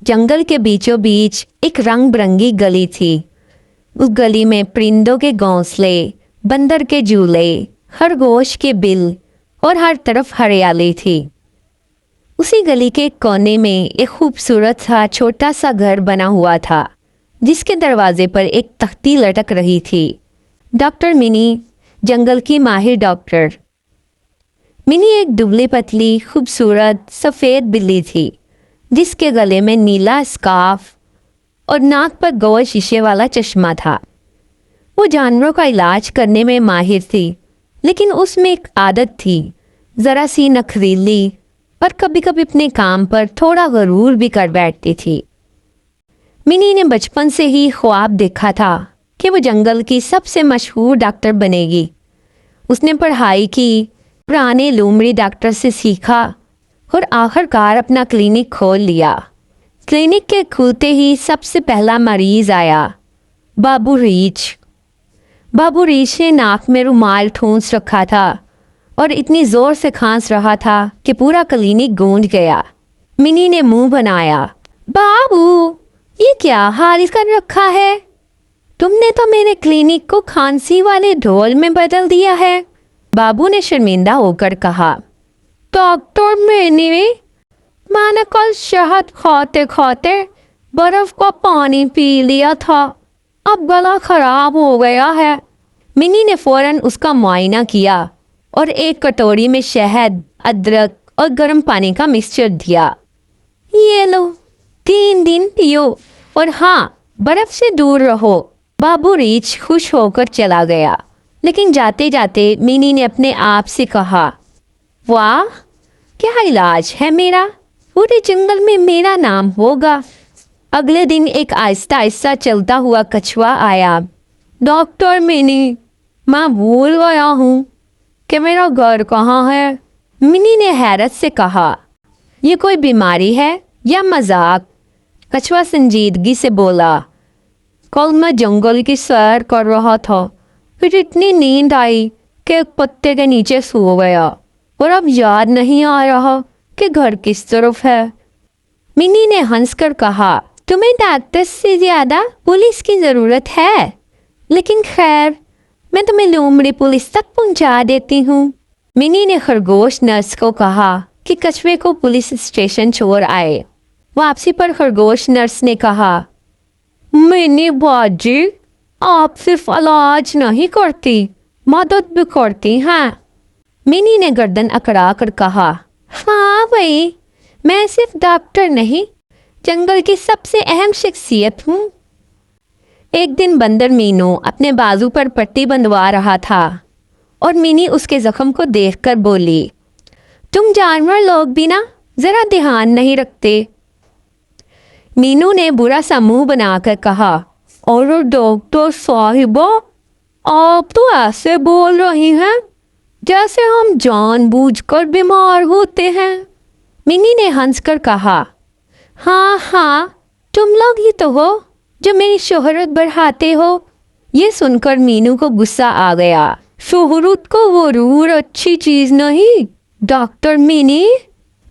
जंगल के बीचों बीच एक रंग बिरंगी गली थी। उस गली में परिंदों के घोंसले, बंदर के झूले, खरगोश के बिल और हर तरफ हरियाली थी। उसी गली के कोने में एक खूबसूरत सा छोटा सा घर बना हुआ था, जिसके दरवाजे पर एक तख्ती लटक रही थी। डॉक्टर मिनी, जंगल की माहिर डॉक्टर। मिनी एक दुबली पतली खूबसूरत सफ़ेद बिल्ली थी, जिसके गले में नीला स्कार्फ और नाक पर गोल शीशे वाला चश्मा था। वो जानवरों का इलाज करने में माहिर थी, लेकिन उसमें एक आदत थी, ज़रा सी नखरीली और कभी कभी अपने काम पर थोड़ा गरूर भी कर बैठती थी। मिनी ने बचपन से ही ख्वाब देखा था कि वो जंगल की सबसे मशहूर डॉक्टर बनेगी। उसने पढ़ाई की, पुराने लोमड़ी डॉक्टर से सीखा और आखिरकार अपना क्लिनिक खोल लिया। क्लिनिक के खुलते ही सबसे पहला मरीज आया, बाबू रीछ। बाबू रीछ ने नाक में रुमाल ठूंस रखा था और इतनी ज़ोर से खांस रहा था कि पूरा क्लिनिक गूंज गया। मिनी ने मुंह बनाया, बाबू ये क्या हाल कर रखा है? तुमने तो मेरे क्लिनिक को खांसी वाले ढोल में बदल दिया है। बाबू ने शर्मिंदा होकर कहा, डॉक्टर मैंने कल शहद खाते खाते बर्फ का पानी पी लिया था, अब गला खराब हो गया है। मिनी ने फौरन उसका मुआयना किया और एक कटोरी में शहद, अदरक और गर्म पानी का मिक्सचर दिया। ये लो, 3 दिन पियो और हाँ, बर्फ से दूर रहो। बाबू रीछ खुश होकर चला गया, लेकिन जाते जाते मिनी ने अपने आप से कहा, वाह क्या इलाज है मेरा, पूरे जंगल में मेरा नाम होगा। अगले दिन एक आहिस्ता आहिस्ता चलता हुआ कछुआ आया। डॉक्टर मिनी, मैं भूल गया हूँ कि मेरा घर कहाँ है। मिनी ने हैरत से कहा, ये कोई बीमारी है या मजाक? कछुआ संजीदगी से बोला, कल मैं जंगल की सैर कर रहा था, फिर इतनी नींद आई कि एक पत्ते के नीचे सो गया और अब याद नहीं आ रहा कि घर किस तरफ है। मिनी ने हंसकर कहा, तुम्हें डॉक्टर से ज़्यादा पुलिस की ज़रूरत है, लेकिन खैर मैं तुम्हें लोमड़ी पुलिस तक पहुंचा देती हूँ। मिनी ने खरगोश नर्स को कहा कि कछुए को पुलिस स्टेशन छोड़ आए। वापसी पर खरगोश नर्स ने कहा, मिनी बाजी, आप सिर्फ इलाज नहीं करती, मदद भी करती हैं। मिनी ने गर्दन अकड़ा कर कहा, हाँ भाई, मैं सिर्फ डॉक्टर नहीं, जंगल की सबसे अहम शख्सियत हूँ। एक दिन बंदर मीनू अपने बाजू पर पट्टी बंधवा रहा था और मिनी उसके जख्म को देखकर बोली, तुम जानवर लोग भी ना जरा ध्यान नहीं रखते। मीनू ने बुरा सा मुंह बनाकर कहा, और डॉक्टर साहिबा, आप तो ऐसे बोल रही हैं जैसे हम जानबूझकर बीमार होते हैं। मिनी ने हंसकर कहा, हाँ हाँ, तुम लोग ही तो हो जो मेरी शोहरत बढ़ाते हो। ये सुनकर मीनू को गुस्सा आ गया। शोहरत को गरूर अच्छी चीज नहीं डॉक्टर मिनी।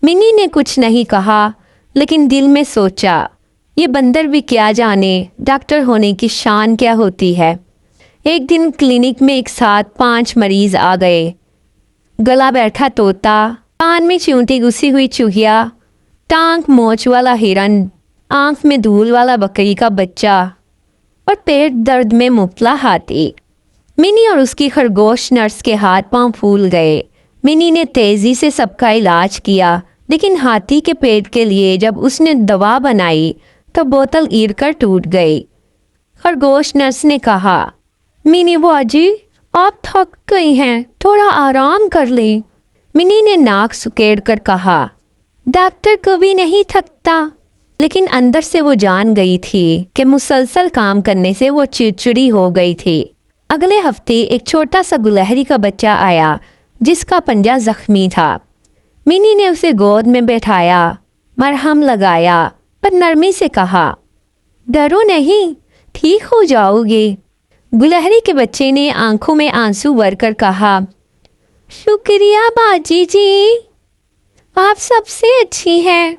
मिनी ने कुछ नहीं कहा, लेकिन दिल में सोचा, ये बंदर भी क्या जाने डॉक्टर होने की शान क्या होती है। एक दिन क्लिनिक में एक साथ 5 मरीज आ गए। गला बैठा तोता, कान में चूंटी घुसी हुई चूहिया, टांग मोच वाला हिरन, आंख में धूल वाला बकरी का बच्चा और पेट दर्द में मुब्तला हाथी। मिनी और उसकी खरगोश नर्स के हाथ पांव फूल गए। मिनी ने तेजी से सबका इलाज किया, लेकिन हाथी के पेट के लिए जब उसने दवा बनाई तो बोतल गिर कर टूट गई। खरगोश नर्स ने कहा, मिनी बाजी, आप थक गई हैं, थोड़ा आराम कर लें। मिनी ने नाक सुकेड़ कर कहा, डॉक्टर कभी नहीं थकता। लेकिन अंदर से वो जान गई थी कि मुसलसल काम करने से वो चिड़चिड़ी हो गई थी। अगले हफ्ते एक छोटा सा गुलहरी का बच्चा आया, जिसका पंजा जख्मी था। मिनी ने उसे गोद में बैठाया, मरहम लगाया, पर नरमी से कहा, डरो नहीं, ठीक हो जाओगे। गुलहरी के बच्चे ने आंखों में आंसू भरकर कहा, शुक्रिया बाजी जी, आप सबसे अच्छी हैं।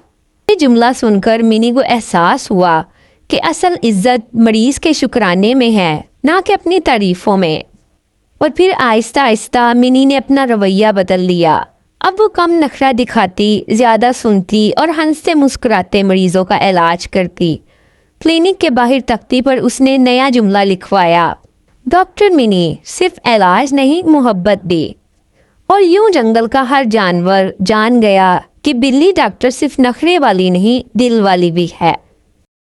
یہ جملہ سن کر منی کو احساس ہوا کہ اصل عزت مریض کے شکرانے میں ہے، نہ کہ اپنی تعریفوں میں۔ اور پھر آہستہ آہستہ منی نے اپنا رویہ بدل لیا۔ اب وہ کم نخرہ دکھاتی، زیادہ سنتی اور ہنستے مسکراتے مریضوں کا علاج کرتی۔ کلینک کے باہر تختی پر اس نے نیا جملہ لکھوایا، ڈاکٹر منی صرف علاج نہیں، محبت بھی۔ اور یوں جنگل کا ہر جانور جان گیا کہ بلی ڈاکٹر صرف نخرے والی نہیں، دل والی بھی ہے۔